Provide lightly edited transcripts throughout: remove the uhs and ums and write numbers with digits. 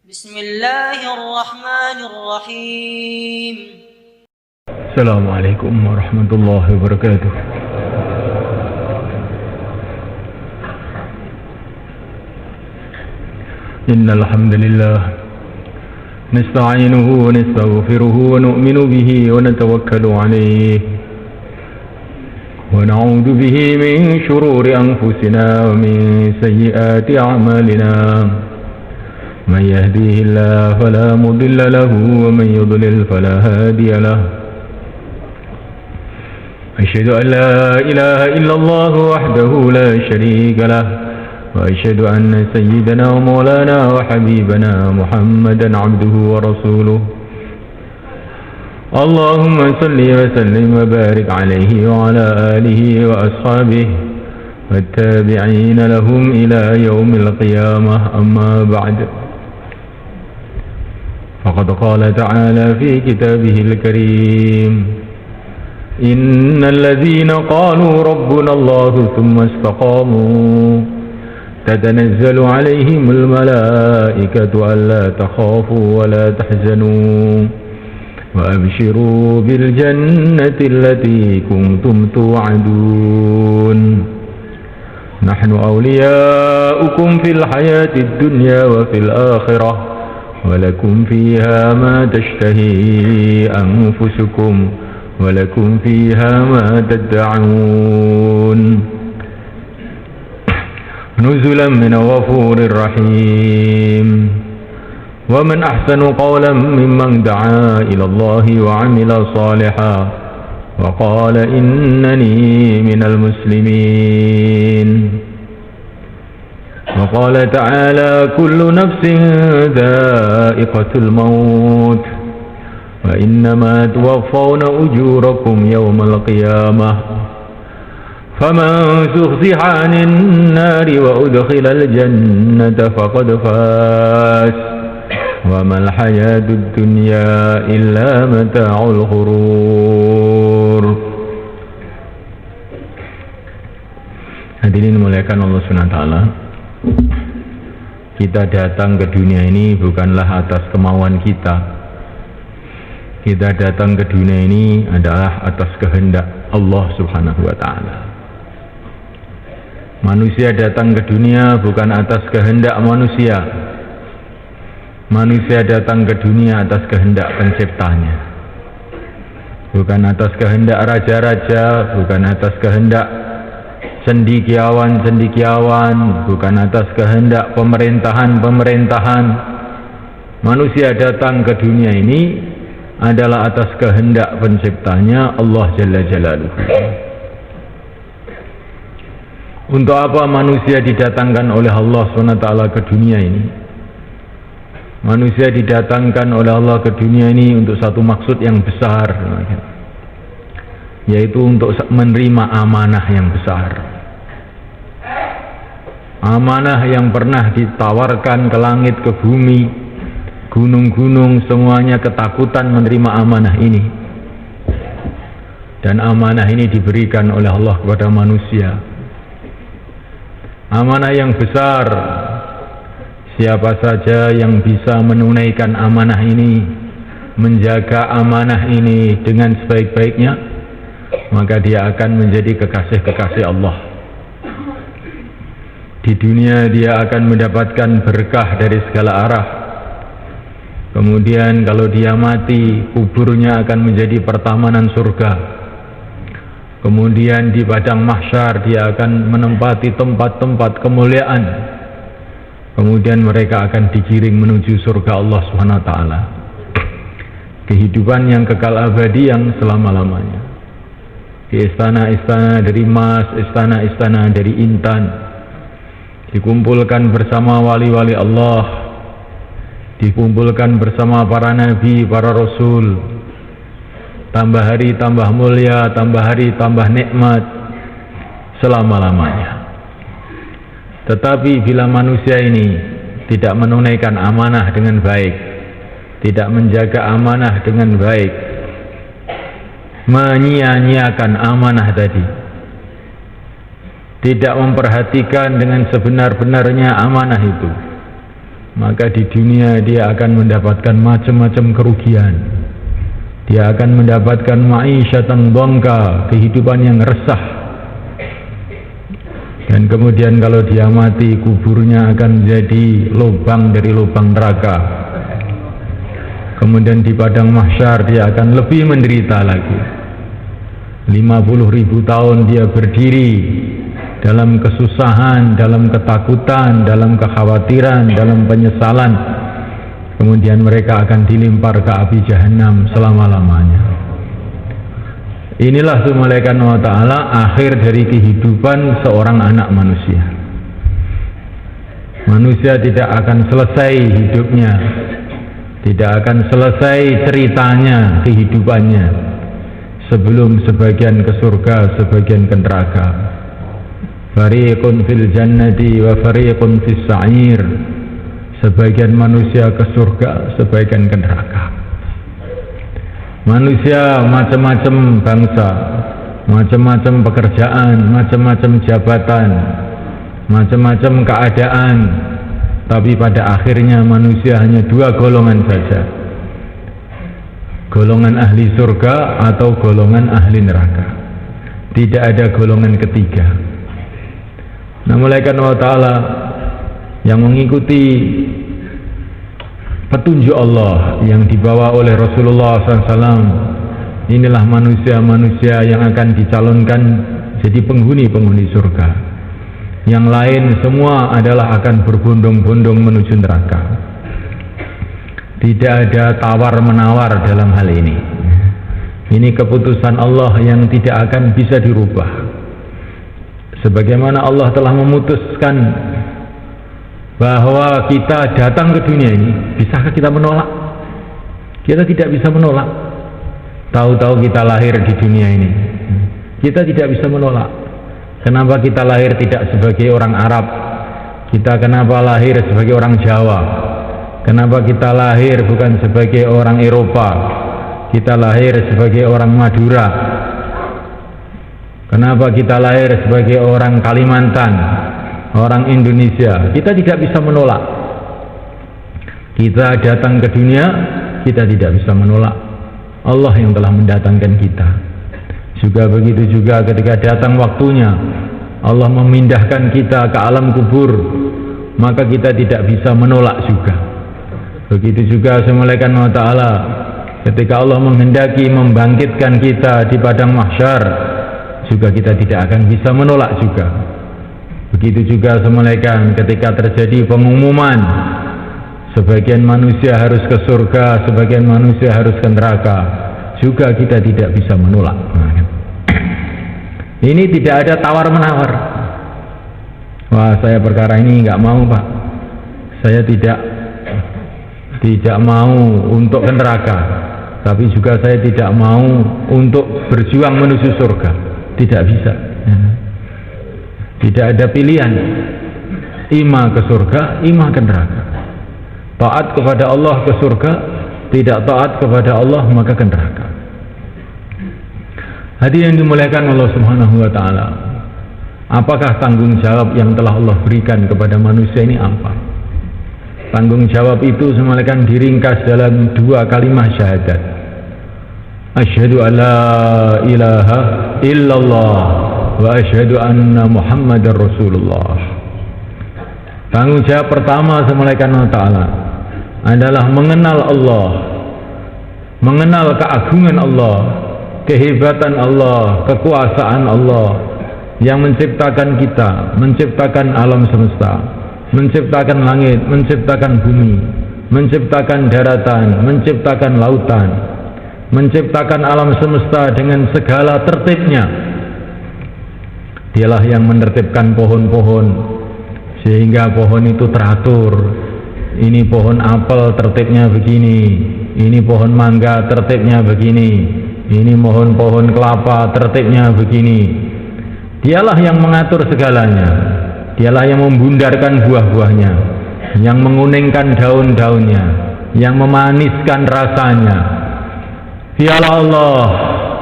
بسم الله الرحمن الرحيم. السلام عليكم ورحمة الله وبركاته. إن الحمد لله نستعينه ونستغفره ونؤمن به ونتوكل عليه ونعوذ به من شرور أنفسنا ومن سيئات أعمالنا. من يهديه الله فلا مضل له ومن يضلل فلا هادي له. أشهد أن لا إله إلا الله وحده لا شريك له وأشهد أن سيدنا ومولانا وحبيبنا محمدا عبده ورسوله. اللهم صل وسلم وبارك عليه وعلى آله وأصحابه والتابعين لهم إلى يوم القيامة. أما بعد، فقد قال تعالى في كتابه الكريم: إن الذين قالوا ربنا الله ثم استقاموا تتنزل عليهم الملائكة ألا تخافوا ولا تحزنوا وأبشروا بالجنة التي كنتم توعدون. نحن أولياؤكم في الحياة الدنيا وفي الآخرة ولكم فيها ما تشتهي أنفسكم ولكم فيها ما تدعون. نزلا من غفور رحيم. ومن أحسن قولا ممن دعا إلى الله وعمل صالحا وقال إنني من المسلمين. وقال تعالى: كل نفس ذائقة الموت وإنما توفون أجوركم يوم القيامة فمن زحزح عن النار وأدخل الجنة فقد فاز وما الحياة الدنيا إلا متاع الغرور. Hadirin muliakan Allah Subhanahu wa taala. Kita datang ke dunia ini bukanlah atas kemauan kita. Kita datang ke dunia ini adalah atas kehendak Allah Subhanahu wa taala. Manusia datang ke dunia bukan atas kehendak manusia. Manusia datang ke dunia atas kehendak penciptanya. Bukan atas kehendak raja-raja, bukan atas kehendak cendekiawan-cendekiawan, bukan atas kehendak pemerintahan-pemerintahan. Manusia datang ke dunia ini adalah atas kehendak penciptanya, Allah Jalla Jalaluhu. Untuk apa manusia didatangkan oleh Allah SWT ke dunia ini? Manusia didatangkan oleh Allah ke dunia ini untuk satu maksud yang besar, yaitu untuk menerima amanah yang besar. Amanah yang pernah ditawarkan ke langit, ke bumi, gunung-gunung, semuanya ketakutan menerima amanah ini. Dan amanah ini diberikan oleh Allah kepada manusia. Amanah yang besar. Siapa saja yang bisa menunaikan amanah ini, menjaga amanah ini dengan sebaik-baiknya, maka dia akan menjadi kekasih-kekasih Allah. Di dunia dia akan mendapatkan berkah dari segala arah. Kemudian kalau dia mati, kuburnya akan menjadi pertamanan surga. Kemudian di padang mahsyar dia akan menempati tempat-tempat kemuliaan. Kemudian mereka akan digiring menuju surga Allah Subhanahu wa taala. Kehidupan yang kekal abadi yang selama-lamanya. Di istana-istana dari emas, istana-istana dari intan, dikumpulkan bersama wali-wali Allah, dikumpulkan bersama para nabi, para rasul. Tambah hari tambah mulia, tambah hari tambah nikmat selama-lamanya. Tetapi bila manusia ini tidak menunaikan amanah dengan baik, tidak menjaga amanah dengan baik, menyia-nyiakan amanah tadi, tidak memperhatikan dengan sebenar-benarnya amanah itu, maka di dunia dia akan mendapatkan macam-macam kerugian. Dia akan mendapatkan ma'isyatan dhanka, kehidupan yang resah. Dan kemudian kalau dia mati, kuburnya akan menjadi lubang dari lubang neraka. Kemudian di padang mahsyar dia akan lebih menderita lagi. 50.000 tahun dia berdiri dalam kesusahan, dalam ketakutan, dalam kekhawatiran, dalam penyesalan. Kemudian mereka akan dilempar ke api jahanam selama-lamanya. Inilah subhanahu wa ta'ala akhir dari kehidupan seorang anak manusia. Manusia tidak akan selesai hidupnya, tidak akan selesai ceritanya, kehidupannya, sebelum sebagian ke surga, sebagian ke neraka. Fariqun fil jannati wa fariqun fis sa'ir. Sebagian manusia ke surga, sebagian ke neraka. Manusia macam-macam bangsa, macam-macam pekerjaan, macam-macam jabatan, macam-macam keadaan, tapi pada akhirnya manusia hanya dua golongan saja, golongan ahli surga atau golongan ahli neraka. Tidak ada golongan ketiga. Nah, malaikat Allah Ta'ala yang mengikuti petunjuk Allah yang dibawa oleh Rasulullah SAW, inilah manusia-manusia yang akan dicalonkan jadi penghuni-penghuni surga. Yang lain semua adalah akan berbondong-bondong menuju neraka. Tidak ada tawar-menawar dalam hal ini. Ini keputusan Allah yang tidak akan bisa dirubah. Sebagaimana Allah telah memutuskan bahwa kita datang ke dunia ini, bisakah kita menolak? Kita tidak bisa menolak. Tahu-tahu kita lahir di dunia ini, kita tidak bisa menolak. Kenapa kita lahir tidak sebagai orang Arab? Kita kenapa lahir sebagai orang Jawa? Kenapa kita lahir bukan sebagai orang Eropa? Kita lahir sebagai orang Madura. Kenapa kita lahir sebagai orang Kalimantan, orang Indonesia? Kita tidak bisa menolak. Kita datang ke dunia, kita tidak bisa menolak Allah yang telah mendatangkan kita. Juga begitu juga ketika datang waktunya Allah memindahkan kita ke alam kubur, maka kita tidak bisa menolak juga. Begitu juga malaikat Allah Ta'ala ketika Allah menghendaki membangkitkan kita di padang mahsyar, juga kita tidak akan bisa menolak juga. Begitu juga malaikat ketika terjadi pengumuman sebagian manusia harus ke surga, sebagian manusia harus ke neraka, juga kita tidak bisa menolak. Ini tidak ada tawar-menawar. Wah, saya perkara ini nggak mau, Pak. Saya tidak mau untuk ke neraka, tapi juga saya tidak mau untuk berjuang menuju surga. Tidak bisa. Tidak ada pilihan. Ima ke surga, ima ke neraka. Taat kepada Allah ke surga, tidak taat kepada Allah maka ke neraka. Hadirin yang dimuliakan Allah Subhanahu wa Ta'ala, apakah tanggung jawab yang telah Allah berikan kepada manusia ini apa? Tanggung jawab itu semalakan diringkas dalam dua kalimat syahadat. Asyhadu an la ilaha illallah wa asyhadu anna Muhammadar Rasulullah. Tanggung jawab pertama semalakan Allah Ta'ala adalah mengenal Allah, mengenal keagungan Allah, kehebatan Allah, kekuasaan Allah yang menciptakan kita, menciptakan alam semesta, menciptakan langit, menciptakan bumi, menciptakan daratan, menciptakan lautan, menciptakan alam semesta dengan segala tertibnya. Dialah yang menertibkan pohon-pohon sehingga pohon itu teratur. Ini pohon apel tertibnya begini, ini pohon mangga tertibnya begini, ini pohon kelapa tertibnya begini. Dialah yang mengatur segalanya. Dialah yang membundarkan buah-buahnya, yang menguningkan daun-daunnya, yang memaniskan rasanya. Dialah Allah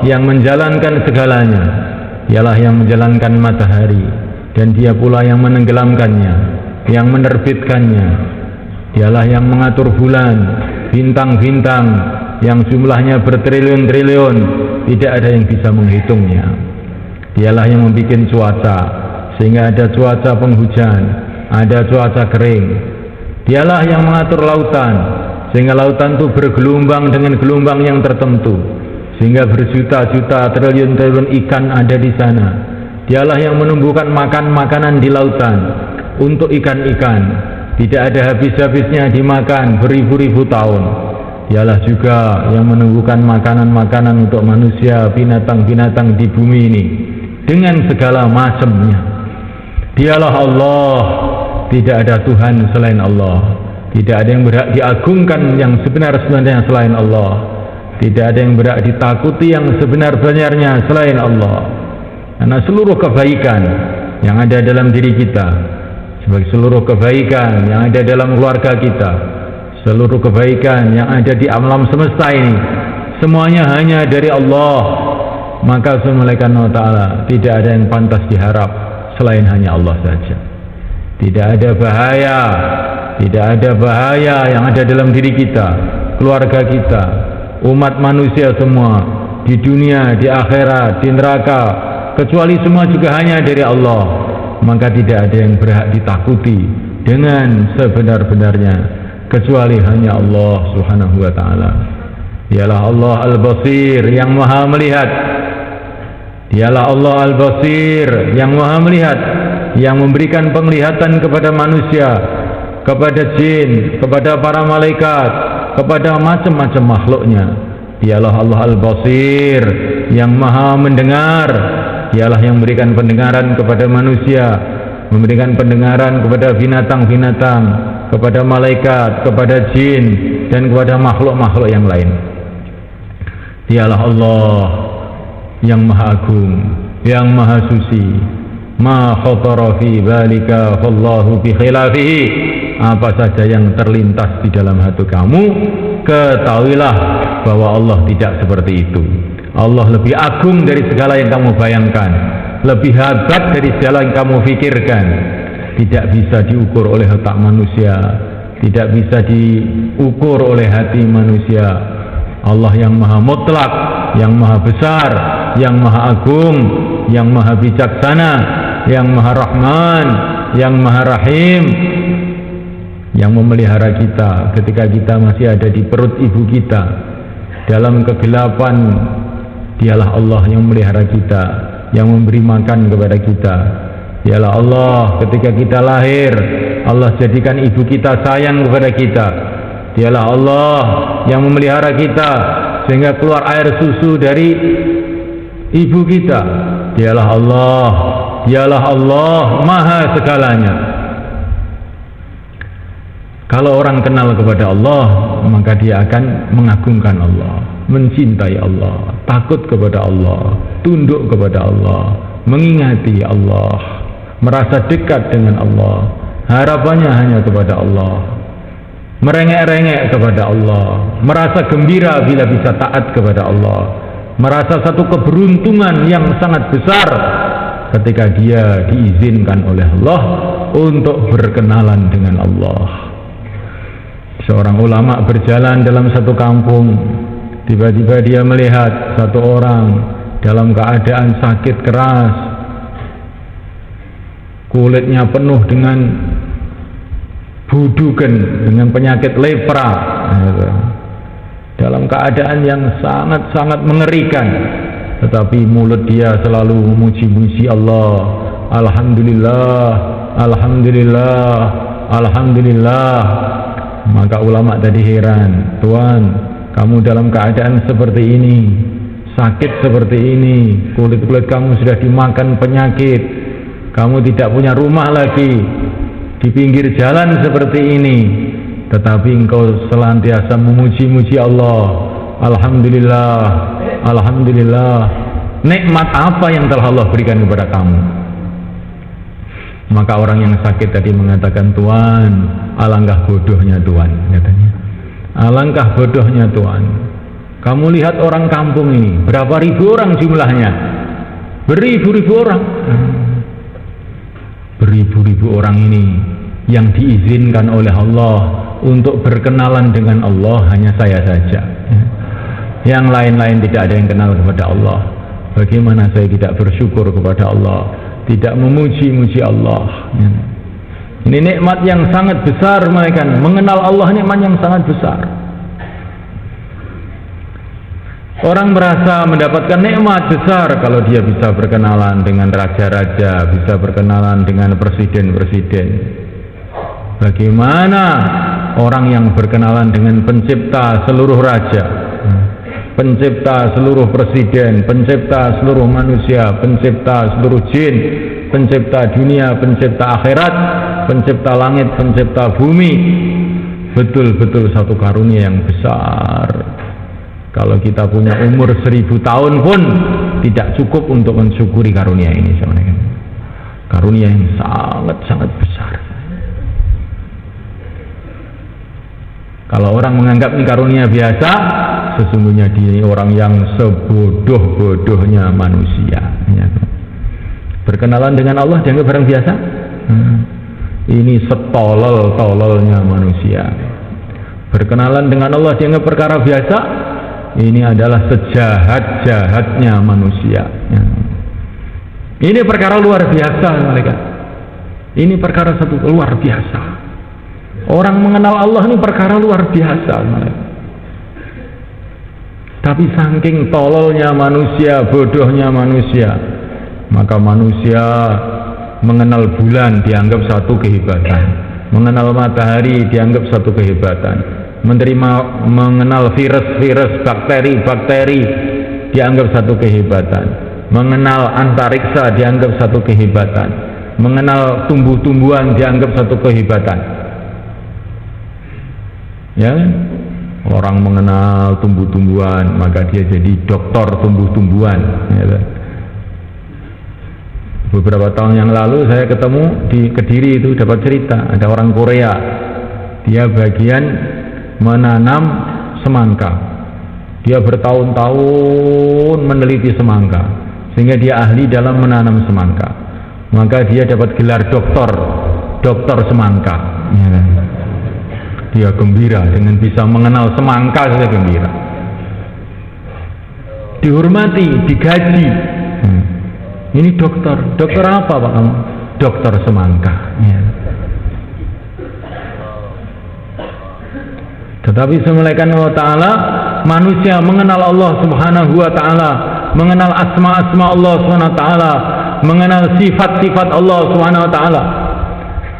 yang menjalankan segalanya. Dialah yang menjalankan matahari, dan dia pula yang menenggelamkannya, yang menerbitkannya, Dialah yang mengatur bulan, bintang-bintang yang jumlahnya bertriliun-triliun, tidak ada yang bisa menghitungnya. Dialah yang membuat cuaca, sehingga ada cuaca penghujan, ada cuaca kering. Dialah yang mengatur lautan, sehingga lautan itu bergelombang dengan gelombang yang tertentu, sehingga berjuta-juta triliun-triliun ikan ada di sana. Dialah yang menumbuhkan makanan di lautan untuk ikan-ikan, tidak ada habis-habisnya dimakan beribu-ribu tahun. Dialah juga yang menumbuhkan makanan-makanan untuk manusia, binatang-binatang di bumi ini dengan segala macamnya. Dialah Allah, tidak ada Tuhan selain Allah. Tidak ada yang berhak diagungkan yang sebenar-benarnya selain Allah. Tidak ada yang berhak ditakuti yang sebenar-benarnya selain Allah. Karena seluruh kebaikan yang ada dalam diri kita, sebagai seluruh kebaikan yang ada dalam keluarga kita, seluruh kebaikan yang ada di alam semesta ini, semuanya hanya dari Allah. Maka subhanahu wa ta'ala tidak ada yang pantas diharap selain hanya Allah saja. Tidak ada bahaya, tidak ada bahaya yang ada dalam diri kita, keluarga kita, umat manusia semua, di dunia, di akhirat, di neraka, kecuali semua juga hanya dari Allah. Maka tidak ada yang berhak ditakuti dengan sebenar-benarnya kecuali hanya Allah subhanahu wa ta'ala. Dialah Allah Al-Basir yang maha melihat. Dialah Allah Al-Basir yang maha melihat, yang memberikan penglihatan kepada manusia, kepada jin, kepada para malaikat, kepada macam-macam makhluknya. Dialah Allah Al-Basir yang maha mendengar. Dialah yang memberikan pendengaran kepada manusia, memberikan pendengaran kepada binatang-binatang, kepada malaikat, kepada jin, dan kepada makhluk-makhluk yang lain. Dialah Allah yang maha agung, yang maha suci. Ma khatara fi balika fallahu bi khilafihi. Apa saja yang terlintas di dalam hati kamu, ketahuilah bahwa Allah tidak seperti itu. Allah lebih agung dari segala yang kamu bayangkan, lebih hebat dari segala yang kamu pikirkan. Tidak bisa diukur oleh otak manusia, tidak bisa diukur oleh hati manusia. Allah yang maha mutlak, yang maha besar, yang maha agung, yang maha bijaksana, yang maha rahman, yang maha rahim, yang memelihara kita ketika kita masih ada di perut ibu kita dalam kegelapan. Dialah Allah yang memelihara kita, yang memberi makan kepada kita. Dialah Allah ketika kita lahir, Allah jadikan ibu kita sayang kepada kita. Dialah Allah yang memelihara kita sehingga keluar air susu dari ibu kita. Dialah Allah, dialah Allah maha segalanya. Kalau orang kenal kepada Allah, maka dia akan mengagungkan Allah, mencintai Allah, takut kepada Allah, tunduk kepada Allah, mengingati Allah, merasa dekat dengan Allah, harapannya hanya kepada Allah, merengek-rengek kepada Allah, merasa gembira bila bisa taat kepada Allah, merasa satu keberuntungan yang sangat besar ketika dia diizinkan oleh Allah untuk berkenalan dengan Allah. Seorang ulama berjalan dalam satu kampung, tiba-tiba dia melihat satu orang dalam keadaan sakit keras, kulitnya penuh dengan budukan, dengan penyakit lepra, dalam keadaan yang sangat-sangat mengerikan. Tetapi mulut dia selalu memuji-muji Allah. Alhamdulillah, Alhamdulillah, Alhamdulillah. Maka ulama tadi heran, Tuan, kamu dalam keadaan seperti ini, sakit seperti ini, kulit-kulit kamu sudah dimakan penyakit, kamu tidak punya rumah lagi, di pinggir jalan seperti ini, tetapi engkau senantiasa memuji-muji Allah. Alhamdulillah, Alhamdulillah. Nikmat apa yang telah Allah berikan kepada kamu? Maka orang yang sakit tadi mengatakan, Tuan, alangkah bodohnya Tuan, katanya. Alangkah bodohnya Tuan. Kamu lihat orang kampung ini, berapa ribu orang jumlahnya? Beribu-ribu orang. Beribu-ribu orang ini yang diizinkan oleh Allah untuk berkenalan dengan Allah hanya saya saja. Yang lain-lain tidak ada yang kenal kepada Allah. Bagaimana saya tidak bersyukur kepada Allah, tidak memuji-muji Allah? Ini nikmat yang sangat besar, mereka mengenal Allah, nikmat yang sangat besar. Orang merasa mendapatkan nikmat besar kalau dia bisa berkenalan dengan raja-raja, bisa berkenalan dengan presiden-presiden. Bagaimana orang yang berkenalan dengan pencipta seluruh raja, pencipta seluruh presiden, pencipta seluruh manusia, pencipta seluruh jin, pencipta dunia, pencipta akhirat, pencipta langit, pencipta bumi. Betul-betul satu karunia yang besar. Kalau kita punya umur 1000 tahun pun tidak cukup untuk mensyukuri karunia ini, sebenarnya. Karunia yang sangat-sangat besar. Kalau orang menganggap ini karunia biasa, sesungguhnya dia orang yang sebodoh-bodohnya manusia. Berkenalan dengan Allah dianggap barang biasa. Ini setolol-tololnya manusia. Berkenalan dengan Allah dianggap perkara biasa. Ini adalah sejahat-jahatnya manusia. Ini perkara luar biasa, mereka. Ini perkara satu luar biasa. Orang mengenal Allah ini perkara luar biasa, mereka. Tapi saking tololnya manusia, bodohnya manusia, maka manusia mengenal bulan dianggap satu kehebatan, mengenal matahari dianggap satu kehebatan, mengenal virus-virus, bakteri-bakteri dianggap satu kehebatan, mengenal antariksa dianggap satu kehebatan, mengenal tumbuh-tumbuhan dianggap satu kehebatan. Ya, orang mengenal tumbuh-tumbuhan maka dia jadi dokter tumbuh-tumbuhan. Ya. Beberapa tahun yang lalu saya ketemu di Kediri, itu dapat cerita ada orang Korea, dia bagian menanam semangka. Dia bertahun-tahun meneliti semangka sehingga dia ahli dalam menanam semangka. Maka dia dapat gelar doktor semangka. Ya. Dia gembira dengan bisa mengenal semangka, saja gembira. Dihormati, digaji. Ini dokter apa Pak kamu? Dokter semangka. Ya. Tetapi semulaikan Allah Ta'ala, manusia mengenal Allah Subhanahu Wa Ta'ala, mengenal asma-asma Allah Subhanahu Wa Ta'ala, mengenal sifat-sifat Allah Subhanahu Wa Ta'ala,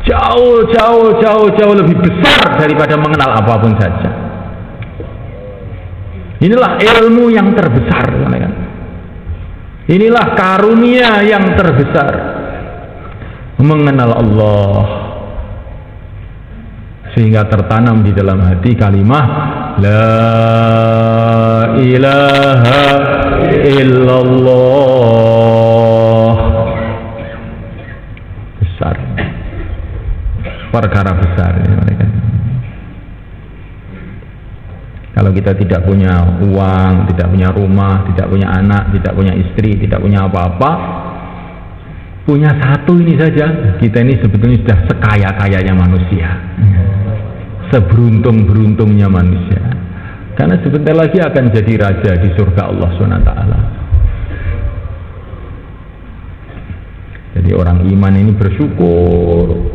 jauh lebih besar daripada mengenal apapun saja. Inilah ilmu yang terbesar, inilah karunia yang terbesar, mengenal Allah, sehingga tertanam di dalam hati kalimah la ilaha illallah. Besar, perkara besar ya, mereka. Kalau kita tidak punya uang, tidak punya rumah, tidak punya anak, tidak punya istri, tidak punya apa-apa, punya satu ini saja, kita ini sebetulnya sudah sekaya-kayanya manusia, seberuntung-beruntungnya manusia. Karena sebentar lagi akan jadi raja di surga Allah SWT. Jadi orang iman ini bersyukur.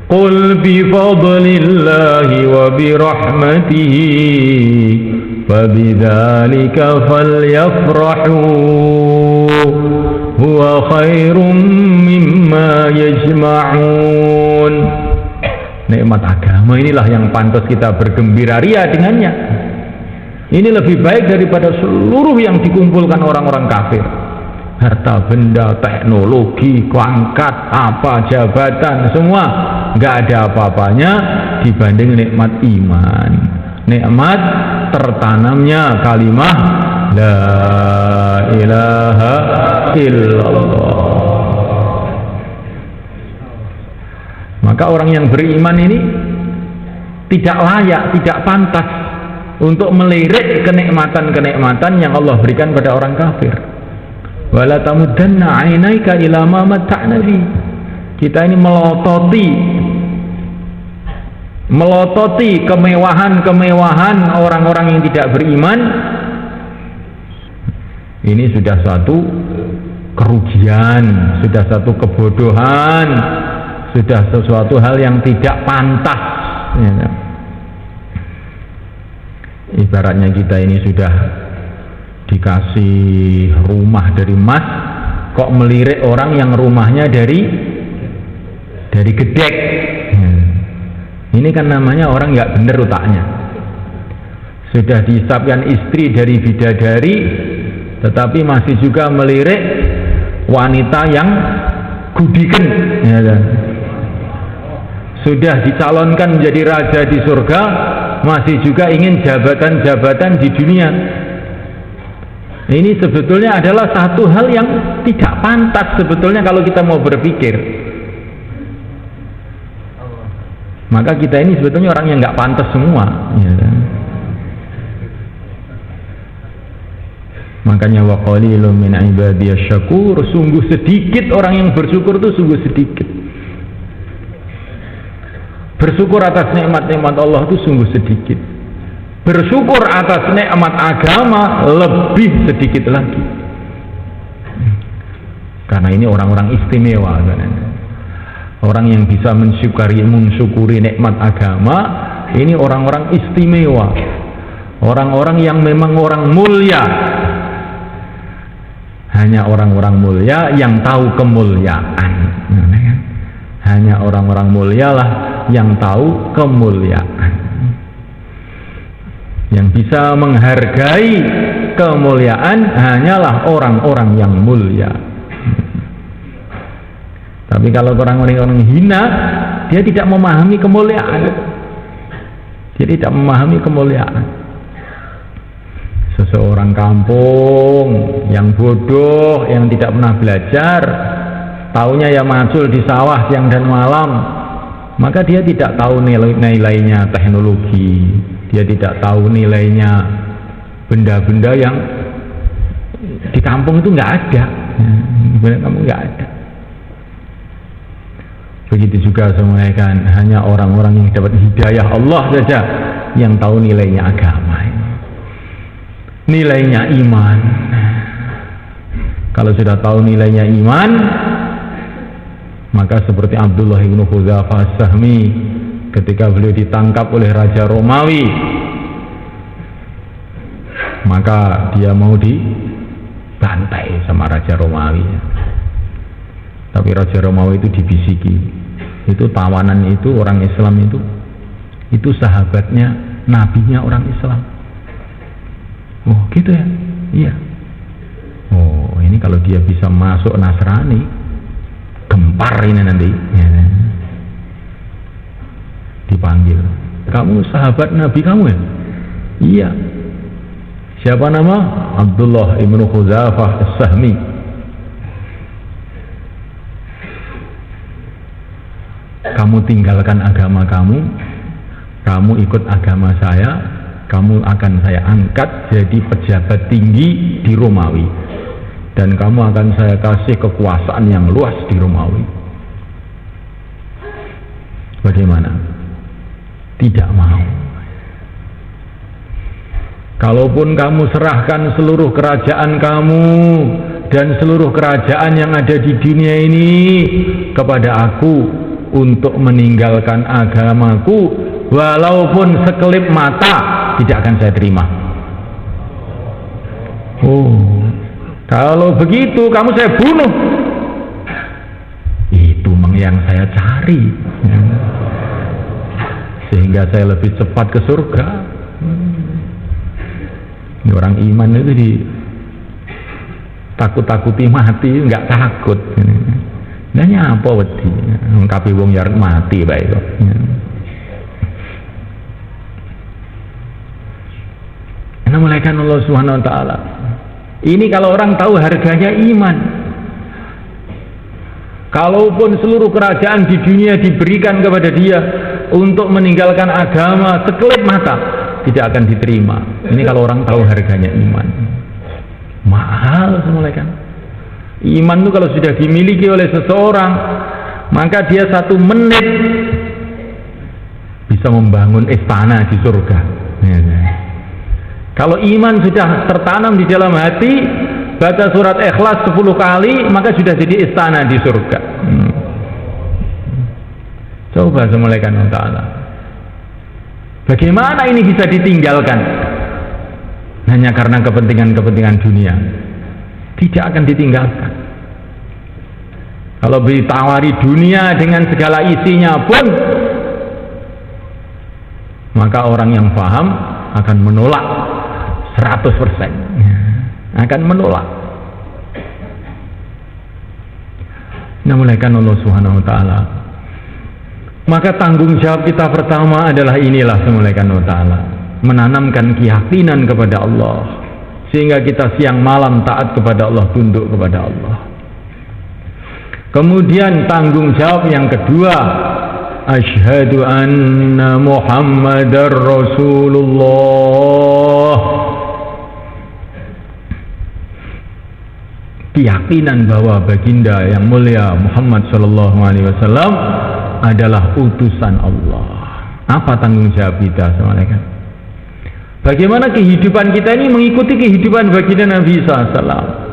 Qul bi fadlillahi wa bi rahmatihi fabidzalika falyafrahu huwa khairum mimma yajma'un. Nikmat agama inilah yang pantas kita bergembira ria dengannya. Ini lebih baik daripada seluruh yang dikumpulkan orang-orang kafir. Harta benda, teknologi, pangkat, apa, jabatan, semua nggak ada apa-apanya dibanding nikmat iman, nikmat tertanamnya kalimah la ilaha illallah. Maka orang yang beriman ini tidak layak, tidak pantas untuk melirik kenikmatan-kenikmatan yang Allah berikan pada orang kafir. Wala tamuddanna 'ainaika ila ma matta'na bi. Kita ini melototi melototi kemewahan-kemewahan orang-orang yang tidak beriman, ini sudah suatu kerugian, sudah satu kebodohan, sudah sesuatu hal yang tidak pantas, ya. Ibaratnya kita ini sudah dikasih rumah dari emas, kok melirik orang yang rumahnya dari gedek. Ini kan namanya orang nggak bener otaknya. Sudah disabkan istri dari bidadari, tetapi masih juga melirik wanita yang gudiken, ya kan? Sudah dicalonkan menjadi raja di surga, masih juga ingin jabatan-jabatan di dunia. Ini sebetulnya adalah satu hal yang tidak pantas sebetulnya kalau kita mau berpikir. Maka kita ini sebetulnya orang yang nggak pantas semua, ya kan? Makanya wa qalilun min ibadiyasy syakur, sungguh sedikit orang yang bersyukur itu, sungguh sedikit. Bersyukur atas nikmat-nikmat Allah itu sungguh sedikit. Bersyukur atas nikmat agama lebih sedikit lagi. Karena ini orang-orang istimewa kan. Orang yang bisa mensyukuri nikmat agama, ini orang-orang istimewa. Orang-orang yang memang orang mulia. Hanya orang-orang mulia yang tahu kemuliaan. Hanya orang-orang mulia lah yang tahu kemuliaan. Yang bisa menghargai kemuliaan hanyalah orang-orang yang mulia. Tapi kalau orang-orang hina, dia tidak memahami kemuliaan. Dia tidak memahami kemuliaan. Seseorang kampung yang bodoh, yang tidak pernah belajar, taunya ya macul di sawah siang dan malam, maka dia tidak tahu nilainya teknologi, dia tidak tahu nilainya benda-benda yang di kampung itu nggak ada. Di kampung nggak ada. Begitu juga semuanya, hanya orang-orang yang dapat hidayah Allah saja yang tahu nilainya agama, nilainya iman. Kalau sudah tahu nilainya iman, maka seperti Abdullah ibnu Hudzafah As-Sahmi ketika beliau ditangkap oleh Raja Romawi, maka dia mau dibantai sama Raja Romawi. Tapi Raja Romawi itu dibisiki, itu tawanan itu orang Islam itu sahabatnya, nabinya orang Islam. Oh gitu ya? Iya. Oh ini kalau dia bisa masuk Nasrani, gempar ini nanti. Ya. Dipanggil, kamu sahabat Nabi kamu ya? Iya. Siapa nama? Abdullah ibnu Hudzafah As-Sahmi. Kamu tinggalkan agama kamu ikut agama saya, kamu akan saya angkat jadi pejabat tinggi di Romawi, dan kamu akan saya kasih kekuasaan yang luas di Romawi. Bagaimana? Tidak mau. Kalaupun kamu serahkan seluruh kerajaan kamu dan seluruh kerajaan yang ada di dunia ini kepada aku untuk meninggalkan agamaku, walaupun sekelip mata, tidak akan saya terima. Oh, kalau begitu kamu saya bunuh. Itu yang saya cari, sehingga saya lebih cepat ke surga. Orang iman itu takut-takuti mati, nggak takut. Nanya apa wedi, ngkapi wong ya mati bae kok. Karena malaikat Allah Subhanahu wa taala. Ini kalau orang tahu harganya iman. Kalaupun seluruh kerajaan di dunia diberikan kepada dia untuk meninggalkan agama sekelip mata, tidak akan diterima. Ini kalau orang tahu harganya iman. Mahal semua kan. Iman itu kalau sudah dimiliki oleh seseorang, maka dia 1 menit bisa membangun istana di surga. Kalau iman sudah tertanam di dalam hati, baca surat Ikhlas 10 kali, maka sudah jadi istana di surga. Coba semulaikan Allah Ta'ala. Bagaimana ini bisa ditinggalkan? Hanya karena kepentingan-kepentingan dunia. Tidak akan ditinggalkan. Kalau ditawari dunia dengan segala isinya pun, maka orang yang paham akan menolak 100%, akan menolak. Namulaikan Allah Subhanahu wa Ta'ala. Maka tanggung jawab kita pertama adalah inilah, semulaikan Allah Ta'ala, menanamkan keyakinan kepada Allah, sehingga kita siang malam taat kepada Allah, tunduk kepada Allah. Kemudian tanggung jawab yang kedua, asyhadu anna Muhammadar Rasulullah. Keyakinan bahwa baginda yang mulia Muhammad sallallahu alaihi wasallam adalah utusan Allah. Apa tanggung jawab kita, saudara? Bagaimana kehidupan kita ini mengikuti kehidupan baginda Nabi SAW?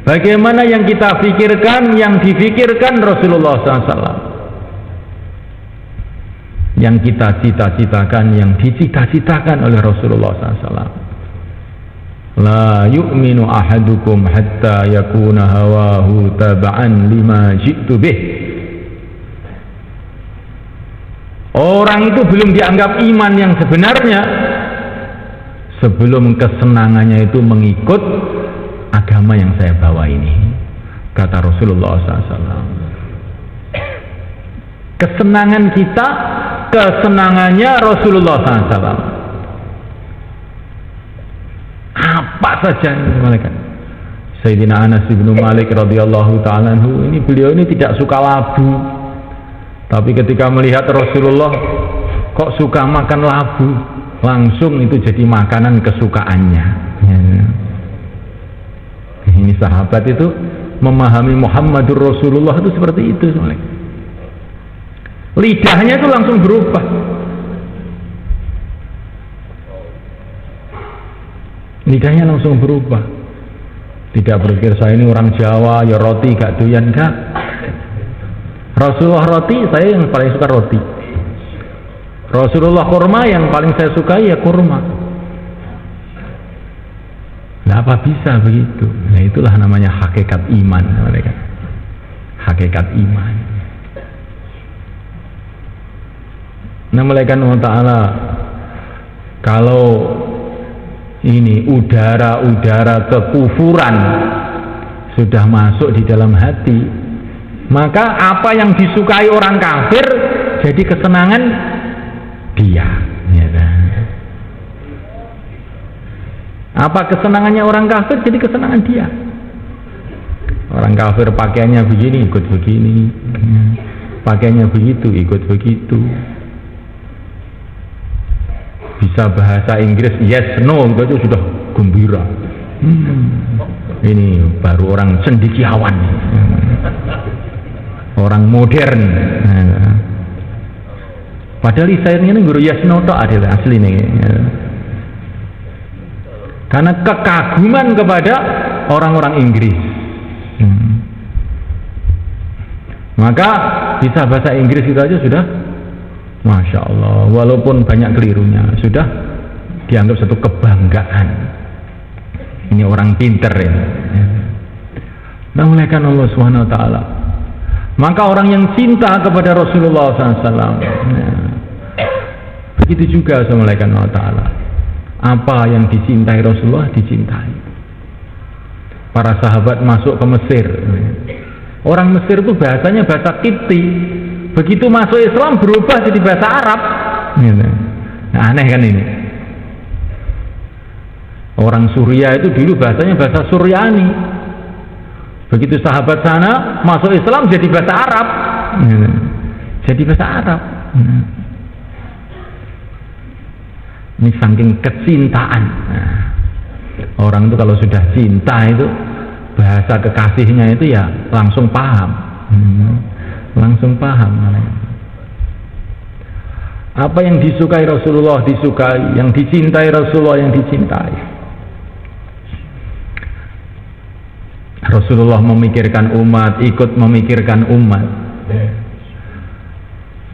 Bagaimana yang kita pikirkan, yang difikirkan Rasulullah SAW? Yang kita cita-citakan, yang dicita-citakan oleh Rasulullah SAW. La yu'minu ahadukum hatta yakuna hawahu taba'an lima ji'tu bih. Orang itu belum dianggap iman yang sebenarnya sebelum kesenangannya itu mengikut agama yang saya bawa ini, kata Rasulullah SAW. Kesenangan kita, kesenangannya Rasulullah SAW. Apa saja malaikat. Sayyidina Anas bin Malik radhiyallahu ta'ala anhu, ini beliau ini tidak suka labu, tapi ketika melihat Rasulullah kok suka makan labu, langsung itu jadi makanan kesukaannya. Ini sahabat itu memahami Muhammadur Rasulullah itu seperti itu. Lidahnya itu langsung berubah. Lidahnya langsung berubah. Tidak berpikir saya ini orang Jawa, ya roti gak doyan, gak. Rasulullah roti, saya yang paling suka roti. Rasulullah kurma, yang paling saya sukai ya kurma. Nah, apa bisa begitu? Nah, itulah namanya hakikat iman, mereka. Hakikat iman. Nah, malaikat Allah Ta'ala, kalau ini udara-udara kekufuran sudah masuk di dalam hati, maka apa yang disukai orang kafir jadi kesenangan dia, ya kan? Apa kesenangannya orang kafir jadi kesenangan dia. Orang kafir pakaiannya begini ikut begini, pakaiannya begitu ikut begitu. Bisa bahasa Inggris yes no itu sudah gembira. Ini baru orang cendekiawan, orang modern. Padahal saya ini guru yes no tok adalah asli nih. Karena kekaguman kepada orang-orang Inggris. Maka bisa bahasa Inggris itu aja sudah Masya Allah, walaupun banyak kelirunya, sudah dianggap satu kebanggaan. Ini orang pinter ya. Namulakan Allah Subhanahu wa Ta'ala. Maka orang yang cinta kepada Rasulullah SAW, begitu juga namulakan Allah Ta'ala. Apa yang dicintai Rasulullah dicintai. Para sahabat masuk ke Mesir. Orang Mesir itu bahasanya bahasa Qibti. Begitu masuk Islam berubah jadi bahasa Arab. Nah, aneh kan ini. Orang Suriah itu dulu bahasanya bahasa Suryani. Begitu sahabat sana masuk Islam jadi bahasa Arab. Jadi bahasa Arab. Ini saking kecintaan. Nah, orang itu kalau sudah cinta itu bahasa kekasihnya itu ya langsung paham. Langsung paham. Apa yang disukai Rasulullah disukai, yang dicintai Rasulullah yang dicintai. Rasulullah memikirkan umat, ikut memikirkan umat.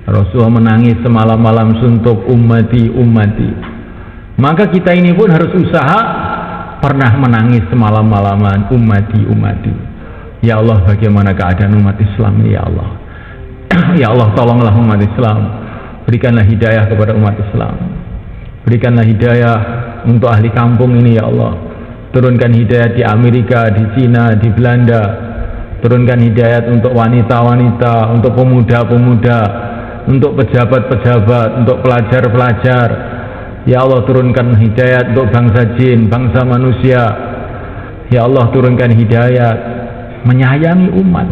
Rasulullah menangis semalam-malam suntuk, ummati, ummati. Maka kita ini pun harus usaha pernah menangis semalam-malaman, ummati, ummati. Ya Allah, bagaimana keadaan umat Islam ini, ya Allah. Ya Allah, tolonglah umat Islam. Berikanlah hidayah kepada umat Islam. Berikanlah hidayah untuk ahli kampung ini, ya Allah. Turunkan hidayah di Amerika, di Cina, di Belanda. Turunkan hidayat untuk wanita-wanita, untuk pemuda-pemuda, untuk pejabat-pejabat, untuk pelajar-pelajar. Ya Allah, turunkan hidayat untuk bangsa jin, bangsa manusia. Ya Allah, turunkan hidayat, menyayangi umat.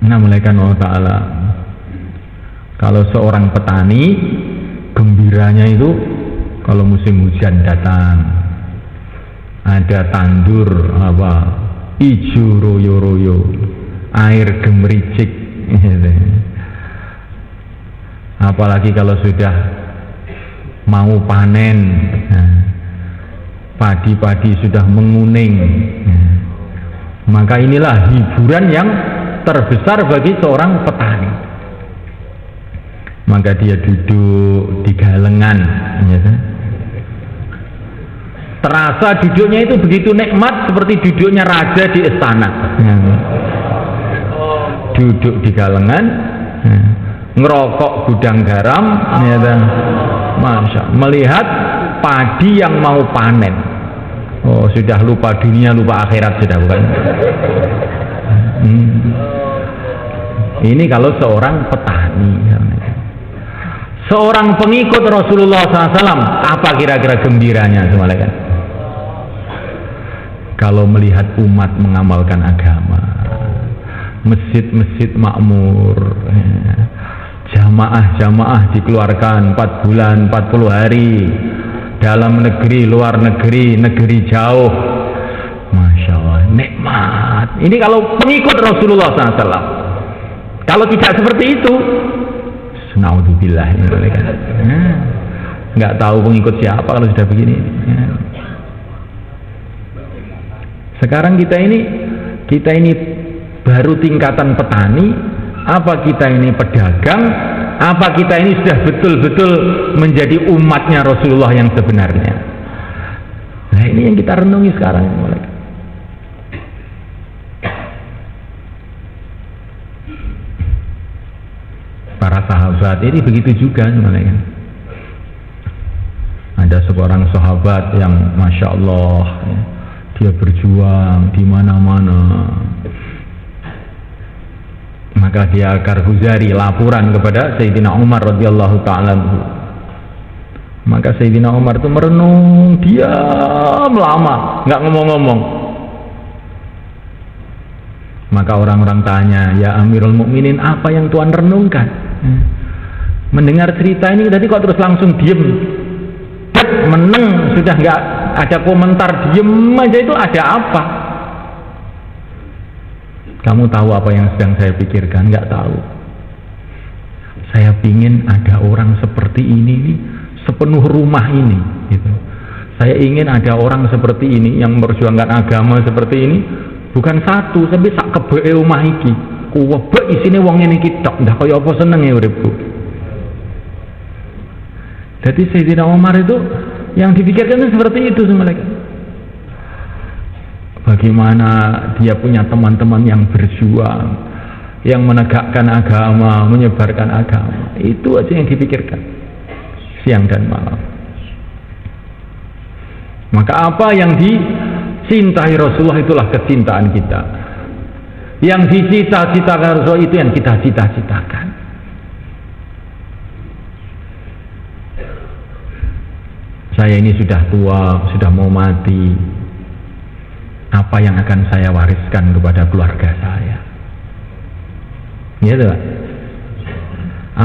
Nah, malaikat Allah Ta'ala, kalau seorang petani, gembiranya itu kalau musim hujan datang, ada tandur ijo royo-royo, air gemericik. Apalagi kalau sudah mau panen, padi-padi sudah menguning, maka inilah hiburan yang terbesar bagi seorang petani. Maka dia duduk di galengan, terasa duduknya itu begitu nikmat seperti duduknya raja di istana. Duduk di galengan, ngerokok gudang garam, Masya, melihat padi yang mau panen. Oh, sudah lupa dunia, lupa akhirat sudah, bukan? Ini kalau seorang petani. Seorang pengikut Rasulullah SAW, apa kira-kira gembiranya, malaikat? Kalau melihat umat mengamalkan agama, masjid-masjid makmur, jamaah-jamaah dikeluarkan 4 bulan, 40 hari, dalam negeri, luar negeri, negeri jauh. Masya Allah, nikmat. Ini kalau pengikut Rasulullah SAW. Kalau tidak seperti itu, naudzubillah, nggak tahu pengikut siapa kalau sudah begini. Sekarang kita ini baru tingkatan petani, apa kita ini pedagang, apa kita ini sudah betul-betul menjadi umatnya Rasulullah yang sebenarnya. Nah, ini yang kita renungi sekarang. Para sahabat ini begitu juga sebenarnya. Ada seorang sahabat yang Masya Allah, dia berjuang di mana-mana. Maka dia Karhuzari laporan kepada Sayyidina Umar radhiyallahu ta'ala. Maka Sayyidina Umar itu merenung, diam lama, nggak ngomong-ngomong. Maka orang-orang tanya, ya Amirul Mukminin, apa yang Tuhan renungkan? Mendengar cerita ini tadi kok terus langsung diem, meneng, sudah nggak ada komentar, diem aja, itu ada apa? Kamu tahu apa yang sedang saya pikirkan? Nggak tahu. Saya pingin ada orang seperti ini sepenuh rumah ini, gitu. Saya ingin ada orang seperti ini yang memperjuangkan agama seperti ini, bukan satu, tapi sak kebeke omah iki. Kuwebek isine wong ngene iki tok, ndak kaya apa senenge uripku. Jadi Sayyidina Umar itu yang dipikirkan itu seperti itu sebenarnya. Bagaimana dia punya teman-teman yang berjuang, yang menegakkan agama, menyebarkan agama. Itu aja yang dipikirkan siang dan malam. Maka apa yang dicintai Rasulullah itulah kecintaan kita. Yang dicita-citakan Rasulullah itu yang kita cita-citakan. Saya ini sudah tua, sudah mau mati. Apa yang akan saya wariskan kepada keluarga saya? Gitu, Pak.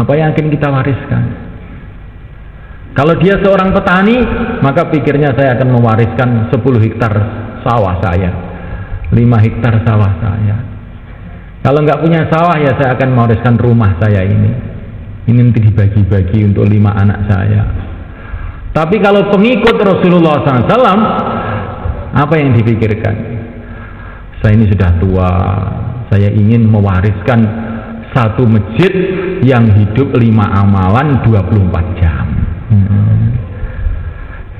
Apa yang akan kita wariskan? Kalau dia seorang petani, maka pikirnya saya akan mewariskan 10 hektar sawah saya, 5 hektar sawah saya. Kalau nggak punya sawah ya saya akan mewariskan rumah saya ini nanti dibagi-bagi untuk 5 anak saya. Tapi kalau pengikut Rasulullah SAW, apa yang dipikirkan? Saya ini sudah tua, saya ingin mewariskan satu masjid yang hidup 5 amalan 24 jam.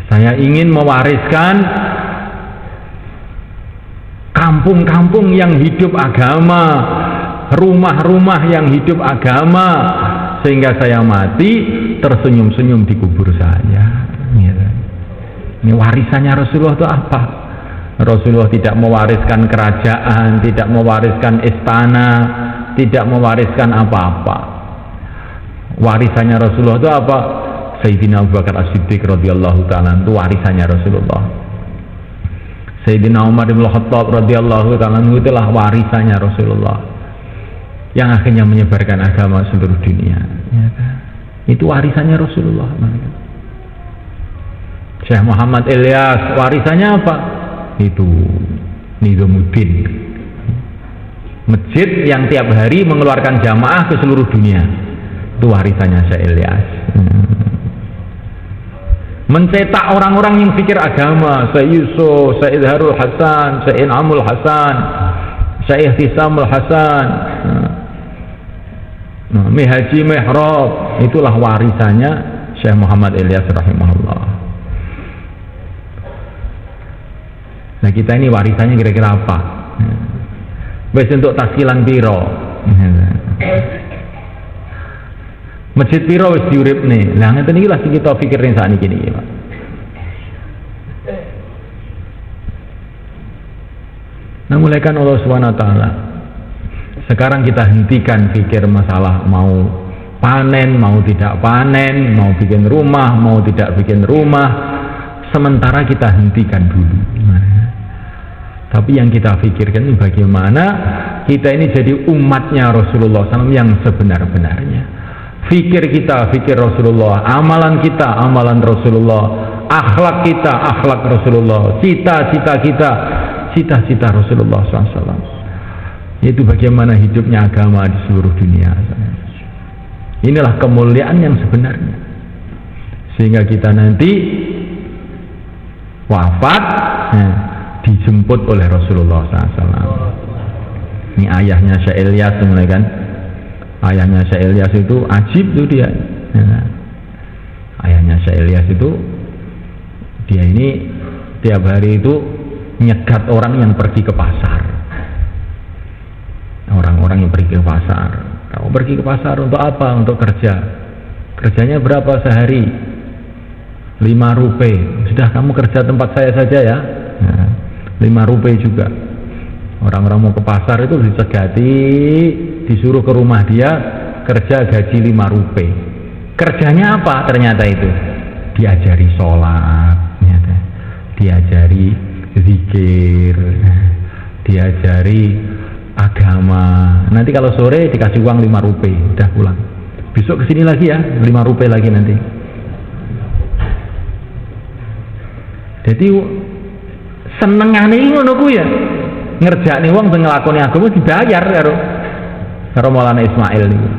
Saya ingin mewariskan kampung-kampung yang hidup agama, rumah-rumah yang hidup agama, sehingga saya mati tersenyum-senyum di kubur saya. Ini warisannya Rasulullah itu apa? Rasulullah tidak mewariskan kerajaan, tidak mewariskan istana, tidak mewariskan apa-apa. Warisannya Rasulullah itu apa? Sayyidina Abu Bakar As-Siddiq radhiyallahu ta'ala itu warisannya Rasulullah. Sayyidina Umar bin Khattab radhiyallahu ta'ala itulah warisannya Rasulullah, yang akhirnya menyebarkan agama seluruh dunia. Itu warisannya Rasulullah. Syekh Muhammad Ilyas warisannya apa? Itu Nizamuddin, masjid yang tiap hari mengeluarkan jamaah ke seluruh dunia. Itu warisannya Syekh Ilyas. Mencetak orang-orang yang pikir agama, Syekh Yusuf, Syekh Idharul Hasan, Syekh In'amul Hasan, Syekh Ihtisamul Hasan, Haji Mihrab, itulah warisannya Syekh Muhammad Ilyas rahimahullah. Nah kita ini warisannya kira-kira apa? Wes untuk taskilan piro? Masjid piro wis diuripne. Lah ngeten iki lah sing kita pikirin sakniki niki, Pak. Nah mulai kan Allah Subhanahu wa taala. Sekarang kita hentikan pikir masalah mau panen, mau tidak panen, mau bikin rumah, mau tidak bikin rumah. Sementara kita hentikan dulu. Tapi yang kita pikirkan ini bagaimana kita ini jadi umatnya Rasulullah SAW yang sebenar-benarnya. Fikir kita, fikir Rasulullah. Amalan kita, amalan Rasulullah. Akhlak kita, akhlak Rasulullah. Cita-cita kita, cita-cita Rasulullah SAW. Yaitu bagaimana hidupnya agama di seluruh dunia. Inilah kemuliaan yang sebenarnya. Sehingga kita nanti wafat dijemput oleh Rasulullah SAW. Ini ayahnya Syekh Ilyas mulai kan. Ayahnya Syekh Ilyas itu ajib tuh dia. Ayahnya Syekh Ilyas itu dia ini tiap hari itu nyegat orang yang pergi ke pasar. Orang-orang yang pergi ke pasar. Kamu pergi ke pasar untuk apa? Untuk kerja. Kerjanya berapa sehari? 5 rupiah. Sudah kamu kerja tempat saya saja ya. 5 rupiah juga. Orang-orang mau ke pasar itu disegati, disuruh ke rumah dia kerja gaji 5 rupiah. Kerjanya apa ternyata itu? Diajari sholat, diajari zikir, diajari agama. Nanti kalau sore dikasih uang 5 rupiah, udah pulang. Besok kesini lagi ya, 5 rupiah lagi nanti. Jadi senengane iki ngono ku ya. Ngerjakne wong sing nglakoni agama dibayar karo Maulana Ismail niku.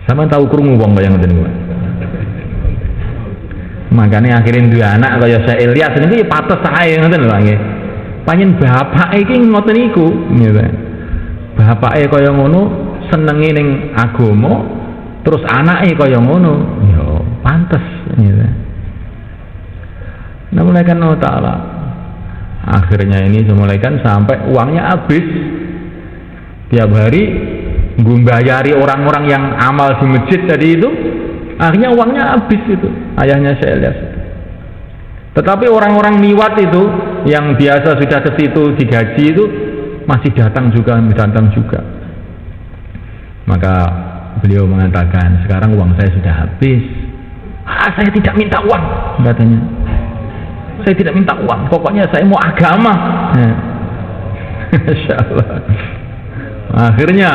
Sama tahu krungu wong kaya ngoten niku. Makane akhirnya duwe anak kaya Syekh Ilyas niku ya pates ae ngoten lho nggih. Panjen bapake iki ngoten niku, nggih. Bapake kaya ngono senenge ning agama, terus anake kaya ngono, ya pantes nggih. Nah mulai kan Allah Ta'ala akhirnya ini mulai kan sampai uangnya habis. Tiap hari membayari orang-orang yang amal di masjid tadi itu, akhirnya uangnya habis itu ayahnya Syekh Ilyas. Tetapi orang-orang liwat itu yang biasa sudah ke situ digaji itu masih datang juga. Maka beliau mengatakan, sekarang uang saya sudah habis. Saya tidak minta uang, katanya. Saya tidak minta uang, pokoknya saya mau agama. Insyaallah. Akhirnya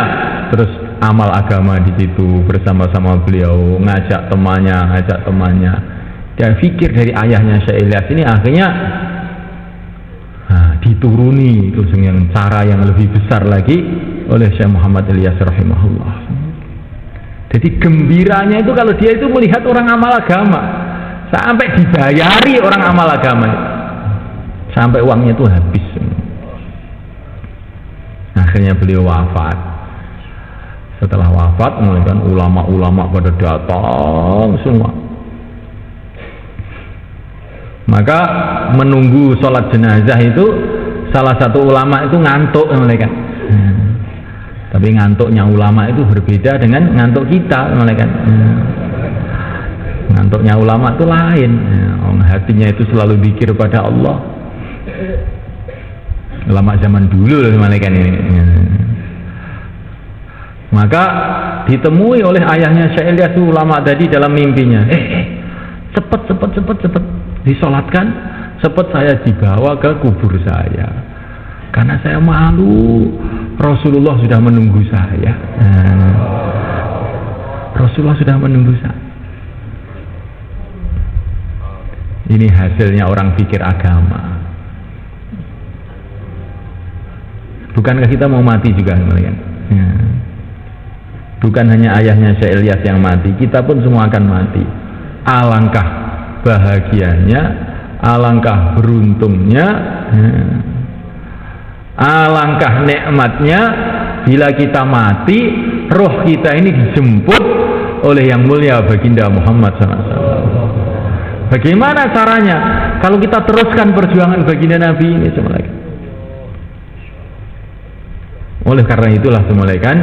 terus amal agama di situ bersama-sama beliau, ngajak temannya. Dia pikir dari ayahnya Syekh Ilyas ini akhirnya dituruni itu dengan cara yang lebih besar lagi oleh Syekh Muhammad Ilyas rahimahullah. Jadi gembiranya itu kalau dia itu melihat orang amal agama sampai dibayari orang amal agama sampai uangnya itu habis. Akhirnya beliau wafat. Setelah wafat mulai kan ulama-ulama pada datang semua. Maka menunggu sholat jenazah itu salah satu ulama itu ngantuk mulai kan. Tapi ngantuknya ulama itu berbeda dengan ngantuk kita mulai kan. Ngantuknya ulama itu lain. Hatinya itu selalu zikir pada Allah. Ulama zaman dulu malaikat ini. Maka ditemui oleh ayahnya Syekh Ilyas ulama tadi dalam mimpinya. Cepat disolatkan, cepat saya dibawa ke kubur saya. Karena saya malu. Rasulullah sudah menunggu saya. Rasulullah sudah menunggu saya. Ini hasilnya orang pikir agama. Bukankah kita mau mati juga kalian? Ya. Bukan hanya ayahnya Syekh Ilyas yang mati, kita pun semua akan mati. Alangkah bahagianya, alangkah beruntungnya, alangkah nikmatnya bila kita mati, roh kita ini dijemput oleh yang mulia baginda Muhammad SAW. Bagaimana caranya? Kalau kita teruskan perjuangan baginda Nabi ini semuanya. Oleh karena itulah semulaikan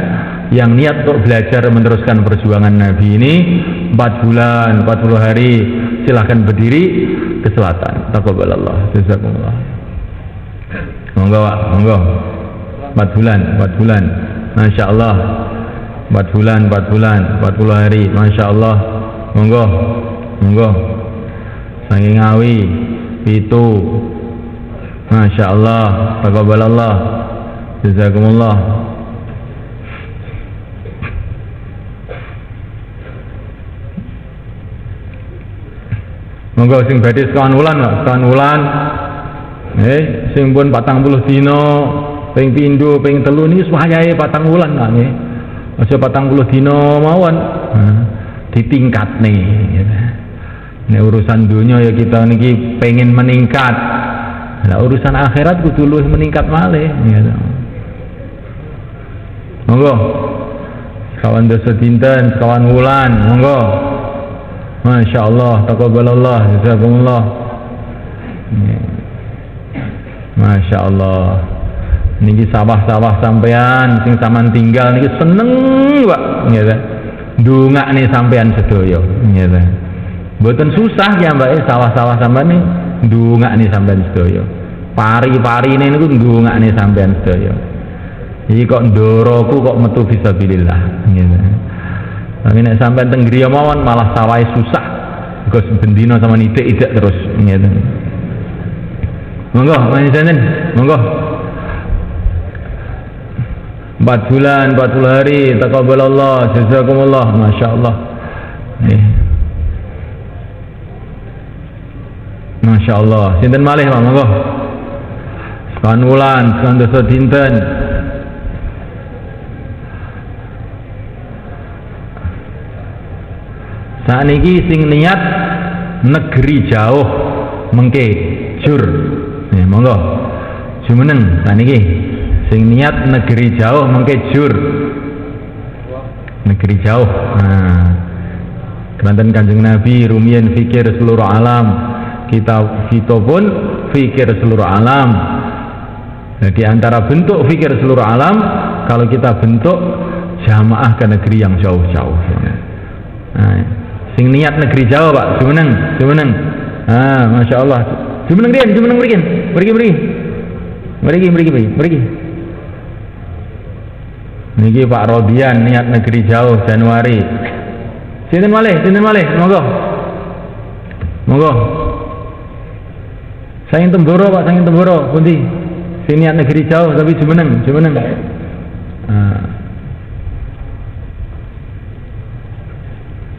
yang niat untuk belajar meneruskan perjuangan Nabi ini 4 bulan, 40 hari silahkan berdiri ke selatan. Taqabbalallah, jazakumullah. Monggo Pak, monggo. 4 bulan. Masya Allah. 4 bulan, 40 hari. Masya Allah. Monggo. Saking Ngawi, itu. Masya Allah. Taqabbalallah. Jazakumullah. Monggo sing badhe sekawan wulan, sing pun 40 dina, ping pindho, ping telu niki wayahe 4 wulan kok nggih. Aja 40 dina mawon. Ditingkatne gitu. Nek urusan dunia ya kita niki pengen meningkat. Nah urusan akhirat kudu luwih meningkat malih gitu. Monggo kawan dosa dinten, kawan wulan, monggo. Masya Allah, taqabbalallah, jazakumullah. Masya Allah. Niki sawah-sawah sampean sing sampean tinggal niki seneng Pak, gitu. Ndongakne sampean sedaya, gitu. Mboten susah ya Mbak, sawah-sawah sampean niki ndongakne sampean sedaya. Pari-parine niku ndongakne sampean sedaya. Iki kok ndoroku kok metu fisabilillah gitu. Tapi nek sampean teng griya mawon malah sawahe susah. Gus bendina sama nitik-idak terus gitu. Monggo panjenengan, monggo. 4 bulan, 40 hari, taqabbalallah, jazakumullah, masyaallah. Masyaallah. Sinten malih Pak, monggo. Sekan wulan, sekan dosa dinten. Saat ini sing niat negeri jauh mengke jur, monggo jumeneng. Saat ini sing niat negeri jauh mengke jur, negeri jauh. Kelantan Kanjeng Nabi rumiyin fikir seluruh alam, kita pun fikir seluruh alam. Nah, di antara bentuk fikir seluruh alam, kalau kita bentuk jamaah ke negeri yang jauh-jauh. Nah, sing niat negeri jauh Pak, jumeneng. Masya Allah. Jumeneng mrikin. Mriki. Niki Pak Rodian niat negeri jauh Januari. Sinten malih, monggo. Saking Temboro Pak, pundi? Sing niat negeri jauh tapi jumeneng.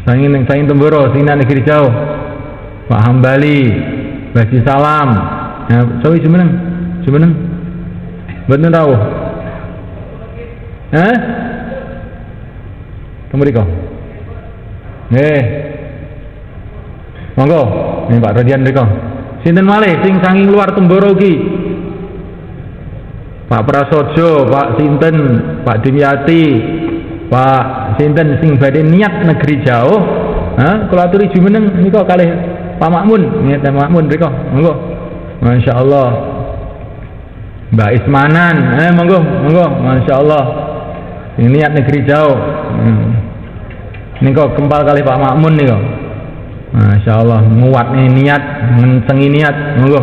Sangin Temboro, sing negeri jauh. Pak Hambali, Basi Salam. Ya, sawi jumeneng Jumeneng. Mboten rawuh. Kemriko. Monggo, nih Pak Rodian mriko. Sinten malih sing saking luar Temboro ki? Pak Prasojo, Pak sinten, Pak Dimyati, Pak sinten sing badhe niat negeri jauh. Kula aturi jumeneng nika kalih Pak Makmun, niat Pak Makmun mriko. Monggo. Masyaallah. Mbak Ismanan, monggo, masyaallah. Sing niat negeri jauh. Nika kempal kalih Pak Makmun nika. Masyaallah nguat niat, ngencengi niat, monggo.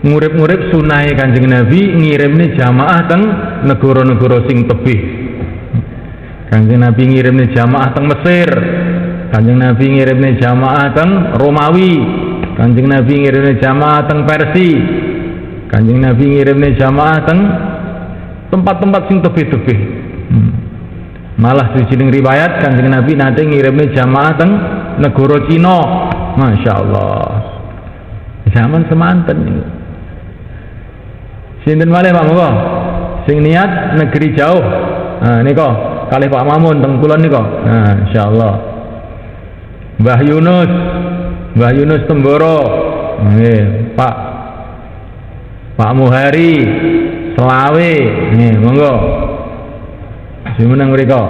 Ngurip-ngurip sunahe Kanjeng Nabi ngirimne jamaah teng negara-negara sing tebih. Kanjeng Nabi ngirimne jamaah teng Mesir. Kanjeng Nabi ngirimne jamaah teng Romawi. Kanjeng Nabi ngirimne jamaah teng Persia. Kanjeng Nabi ngirimne jamaah teng tempat-tempat sing tebih-tebih. Malah dijining riwayat Kanjeng Nabi nate ngirimne jamaah teng negara Cina. Masya Allah. Zaman semanten ini. Sinten malih Pak monggo. Sing niat negeri jauh. Nika kalih Pak Mamun teng kulon nika. Insyaallah. Mbah Yunus Temboro. Nggih, Pak Muhari Selawe. Nggih, monggo. Jumeneng mriko.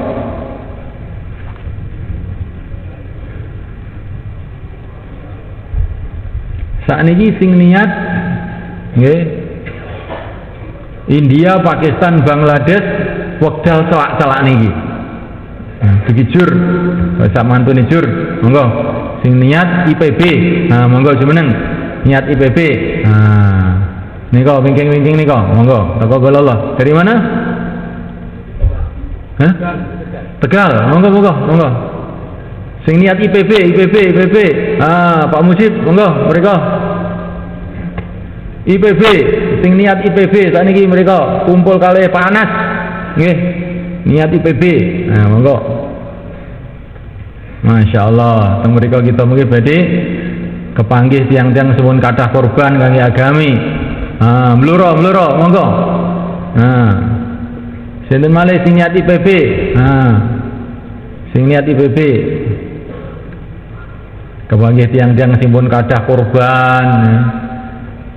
Sakniki sing niat nggih India, Pakistan, Bangladesh wekdal celak-celak niki. Dugi jur, sak mantune jur. Monggo sing niat IPB. Monggo jumeneng niat IPB. Nika wingking-wingking nika. Monggo teko gololo. Dari mana? Tegal. Monggo. Sing niat IPB. Pak Mujib, monggo mriko. IPB, sing niat IPB sakniki mriko kumpul kalih Pak Anas. Nggih, niat IPB. Monggo. Masya Allah, teng mriko kita mungkin badhe kepanggih tiang-tiang suwun kathah korban kangge agami. Mluro, monggo. Sinten malih sing niat IPB? Sing niat IPB. Kepanggih tiang-tiang sing pun kathah korban.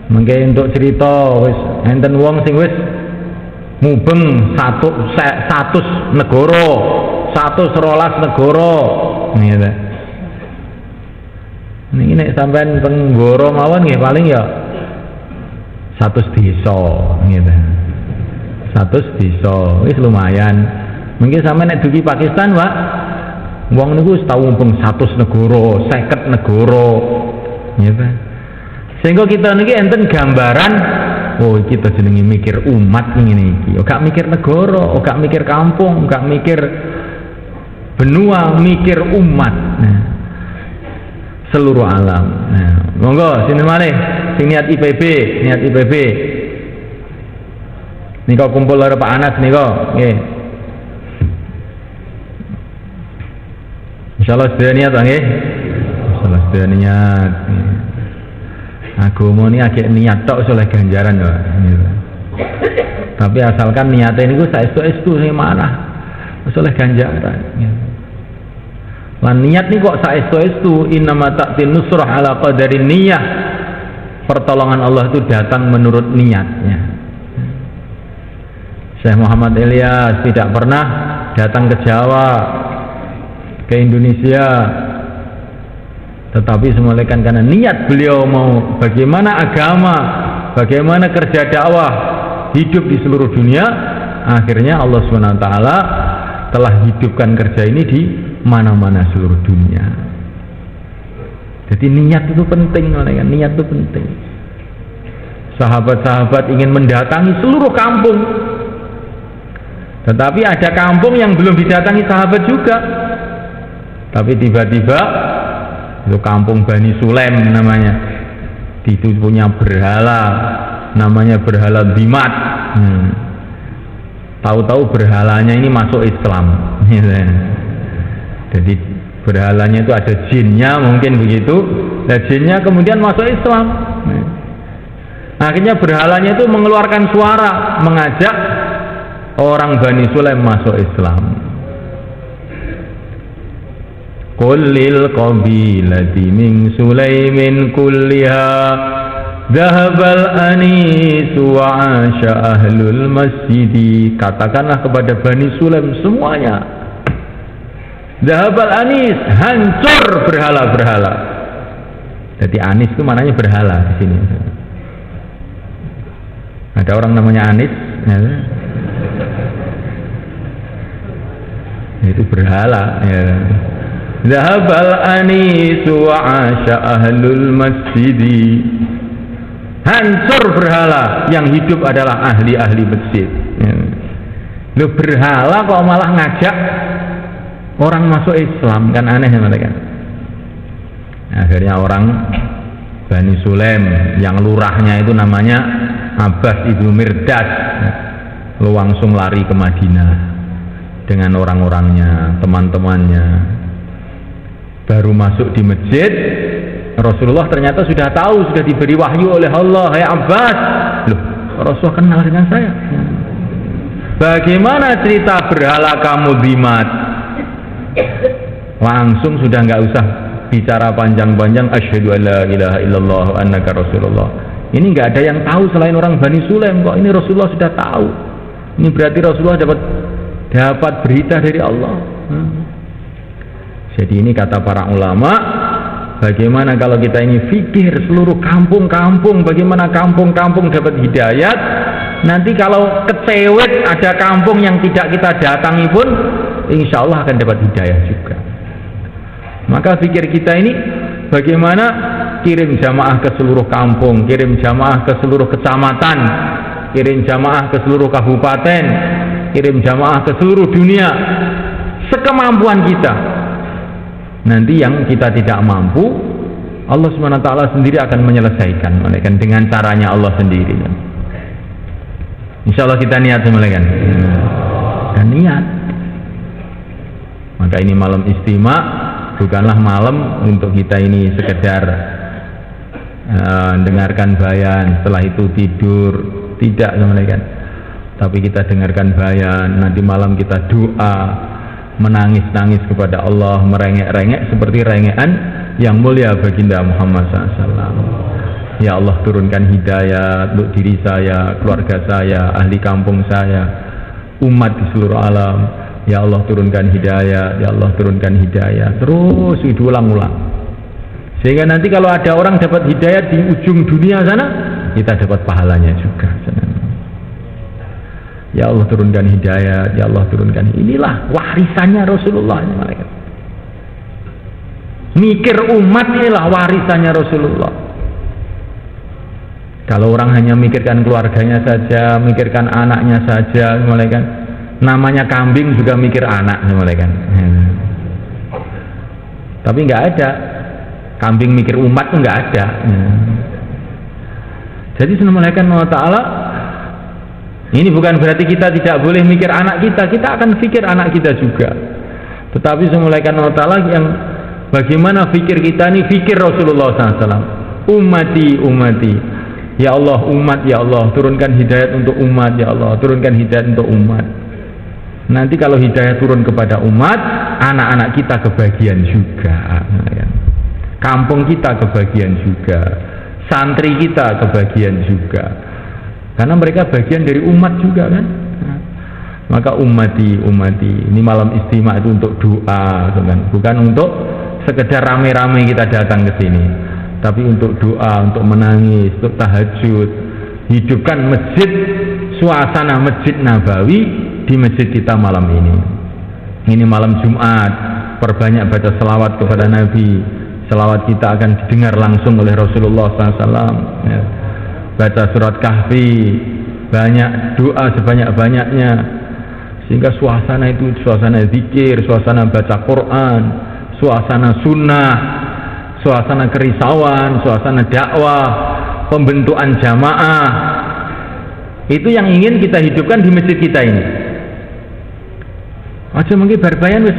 Mengke untuk cerita wis enten wong sing wis mubeng 100 negara, 112 negara. Ngene. Niki nek sampean teng Goro mawon nggih paling ya 100 desa ngene. 100 desa wis lumayan. Mengke sampean nek dugi Pakistan, Pak, wong niku wis tau mubeng 100 negara, 50 negara. Ngene. Sehingga kita niki enten gambaran, kita jenenge mikir umat ngene iki. Gak mikir negara, gak mikir kampung, gak mikir benua, mikir umat. Seluruh alam. Monggo sini malih sing niat IPB. Nika kumpul karo Pak Anas nika, nggih. Insyaallah sedaya niat nggih. Insyaallah sedaya niat. Agama ini agak niat tok oleh ganjaran ya. Tapi asalkan niatnya ini gue saestu-estu sing manah oleh ganjaran. Lan niat nih kok saestu-estu, innama ta'ti nusrah ala qadari niyah. Pertolongan Allah itu datang menurut niatnya. Syekh Muhammad Ilyas tidak pernah datang ke Jawa, ke Indonesia, tetapi semula karena niat beliau mau bagaimana agama, bagaimana kerja dakwah hidup di seluruh dunia. Akhirnya Allah SWT telah hidupkan kerja ini di mana-mana seluruh dunia. Jadi niat itu penting, niat itu penting. Sahabat-sahabat ingin mendatangi seluruh kampung, tetapi ada kampung yang belum didatangi sahabat juga. Tapi tiba-tiba itu kampung Bani Sulaim namanya, itu punya berhala namanya berhala Bimat. Tahu-tahu berhalanya ini masuk Islam. Jadi berhalanya itu ada jinnya mungkin begitu, dan jinnya kemudian masuk Islam. Akhirnya berhalanya itu mengeluarkan suara mengajak orang Bani Sulaim masuk Islam. Qul lil qabilati min Sulaimin kulliha dhahabal anis wa asha ahlul masjidi. Katakanlah kepada Bani Sulaim semuanya, dhahabal anis, hancur berhala-berhala. Jadi anis itu maknanya berhala di sini. Ada orang namanya Anis, ya. Itu berhala. Ya. Zahabal anis wa asha ahlul masjidi. Hancur berhala, yang hidup adalah ahli-ahli masjid. Ya. Lu berhala kok malah ngajak orang masuk Islam, kan aneh ya mereka. Akhirnya orang Bani Sulaim yang lurahnya itu namanya Abbas ibnu Mirdad langsung lari ke Madinah dengan orang-orangnya, teman-temannya. Baru masuk di masjid, Rasulullah ternyata sudah tahu, sudah diberi wahyu oleh Allah. Hai Abbas, loh, Rasulullah kenal dengan saya. Bagaimana cerita berhala kamu Bimat? Langsung sudah nggak usah bicara panjang-panjang, asyhadu alla ilaha illallah wa annaka rasulullah. Ini nggak ada yang tahu selain orang Bani Sulaim kok. Ini Rasulullah sudah tahu. Ini berarti Rasulullah dapat berita dari Allah. Jadi ini kata para ulama, bagaimana kalau kita ini fikir seluruh kampung-kampung, bagaimana kampung-kampung dapat hidayat. Nanti kalau kecewet ada kampung yang tidak kita datangi pun, insya Allah akan dapat hidayah juga. Maka fikir kita ini bagaimana kirim jamaah ke seluruh kampung, kirim jamaah ke seluruh kecamatan, kirim jamaah ke seluruh kabupaten, kirim jamaah ke seluruh dunia, sekemampuan kita. Nanti yang kita tidak mampu, Allah SWT sendiri akan menyelesaikan mereka dengan caranya Allah sendiri. Insya Allah kita niat semalekan. Dan niat. Maka ini malam istimewa, bukanlah malam untuk kita ini sekedar dengarkan bayan, setelah itu tidur, tidak semalekan. Tapi kita dengarkan bayan, nanti malam kita doa, menangis-nangis kepada Allah, merengek-rengek seperti rengekan yang mulia baginda Muhammad SAW. Ya Allah, turunkan hidayah untuk diri saya, keluarga saya, ahli kampung saya, umat di seluruh alam. Ya Allah, turunkan hidayah, ya Allah, turunkan hidayah. Terus diulang-ulang. Sehingga nanti kalau ada orang dapat hidayah di ujung dunia sana, kita dapat pahalanya juga. Ya Allah, turunkan hidayah, ya Allah, turunkan. Inilah warisannya Rasulullah. Mikir umat, inilah warisannya Rasulullah. Kalau orang hanya mikirkan keluarganya saja, mikirkan anaknya saja, namanya kambing juga mikir anak, tapi nggak ada. Kambing mikir umat tuh nggak ada. Jadi Subhanahu wa ta'ala, ini bukan berarti kita tidak boleh mikir anak kita. Kita akan pikir anak kita juga. Tetapi Subhanahu wa ta'ala yang bagaimana pikir kita ini, pikir Rasulullah SAW. Ummati, ummati. Ya Allah, umat, ya Allah, turunkan hidayat untuk umat, ya Allah, turunkan hidayat untuk umat. Nanti kalau hidayah turun kepada umat, anak-anak kita kebagian juga. Kampung kita kebagian juga, santri kita kebagian juga, karena mereka bagian dari umat juga kan. Maka ummati, ummati, ini malam istimewa itu untuk doa, kan? Bukan untuk sekedar rame-rame kita datang ke sini, tapi untuk doa, untuk menangis, untuk tahajud, hidupkan masjid, suasana Masjid Nabawi di masjid kita malam ini. Ini malam Jumat, perbanyak baca selawat kepada Nabi. Selawat kita akan didengar langsung oleh Rasulullah SAW. Ya. Baca surat Kahfi, banyak doa sebanyak-banyaknya, sehingga suasana itu suasana zikir, suasana baca Quran, suasana sunnah, suasana kerisauan, suasana dakwah, pembentukan jamaah. Itu yang ingin kita hidupkan di masjid kita ini. Aja mungkin barbayan wis.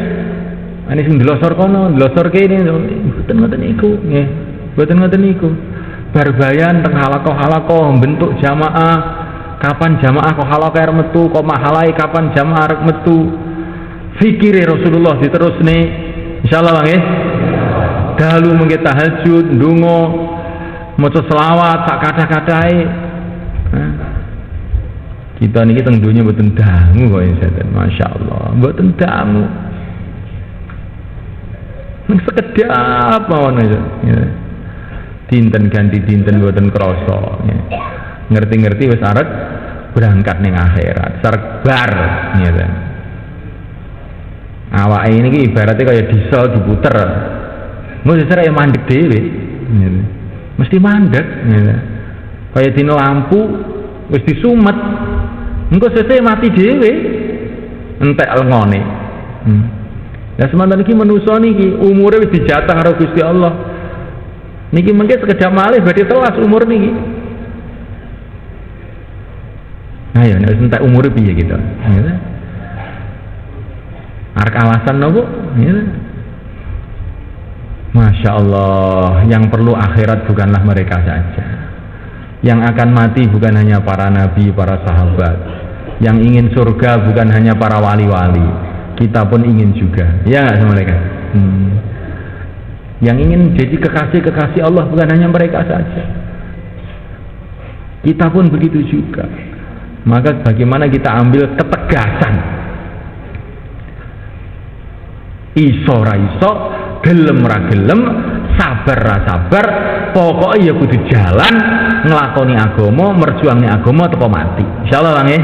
Ini sing delosor kono, delosor kene, mboten ngoten niku, nggih. Mboten ngoten niku. barbayan teng halakoh bentuk jamaah, kapan jamaah kok halakoh arep metu, kok mahalai kapan jamaah arep metu. Fikire Rasulullah diterusne insyaallah nggih. Dalu mengke tahajud, ndonga, maca selawat sak kathah-kathahe. Kita niki teng donya mboten dangu kok insyaallah. Masyaallah, mboten dangu. Ning sekedap mawon aja. Dinten ganti dinten mboten krasa. Ngerti-ngerti wis arep berangkat ning akhirat, sarek bar ngene. Awake ini ki ibaratnya kaya diesel diputer. Mesti sarek mandek dhewe. Ngene. Mesti mandek ngene. Kaya dina lampu wis disumet. Engko sesuk mati dhewe. Entek lengone. Lah semanten iki manusa niki umure wis dijatah karo Gusti Allah. Niki mengke sekedap malih badhe telas umur niki. Ayo nek wis entek umure piye gitu. Ngene. Arek alasan nopo? Ngene. Masya Allah, yang perlu akhirat bukanlah mereka saja. Yang akan mati bukan hanya para nabi, para sahabat. Yang ingin surga bukan hanya para wali-wali. Kita pun ingin juga. Ya nggak sama mereka? Yang ingin jadi kekasih-kekasih Allah bukan hanya mereka saja. Kita pun begitu juga. Maka bagaimana kita ambil ketegasan? Iso ra iso, gelem ra gelem, sabar ra sabar, pokoknya ya kudu jalan nglakoni agama, merjuangi agama teko mati. Insyaallah Bang nggih.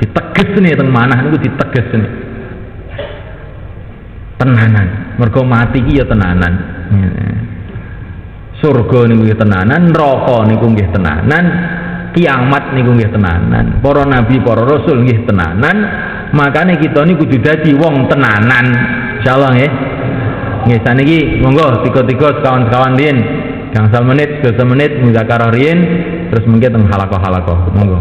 Ditegesne teng manah niku ditegesne. Tenanan, mergo mati iki ya tenanan. Surga niku ya tenanan, neraka niku nggih tenanan, kiamat niku nggih tenanan. Para nabi, para rasul nggih tenanan. Makanya kita ini kudu dadi wong tenanan. Insyaallah nggih. Nggih saniki monggo tiga-tiga sekawan-sekawan riyen. Gangsal menit, 2 menit muzakarah riyen terus mengke teng halakoh-halakoh. Monggo.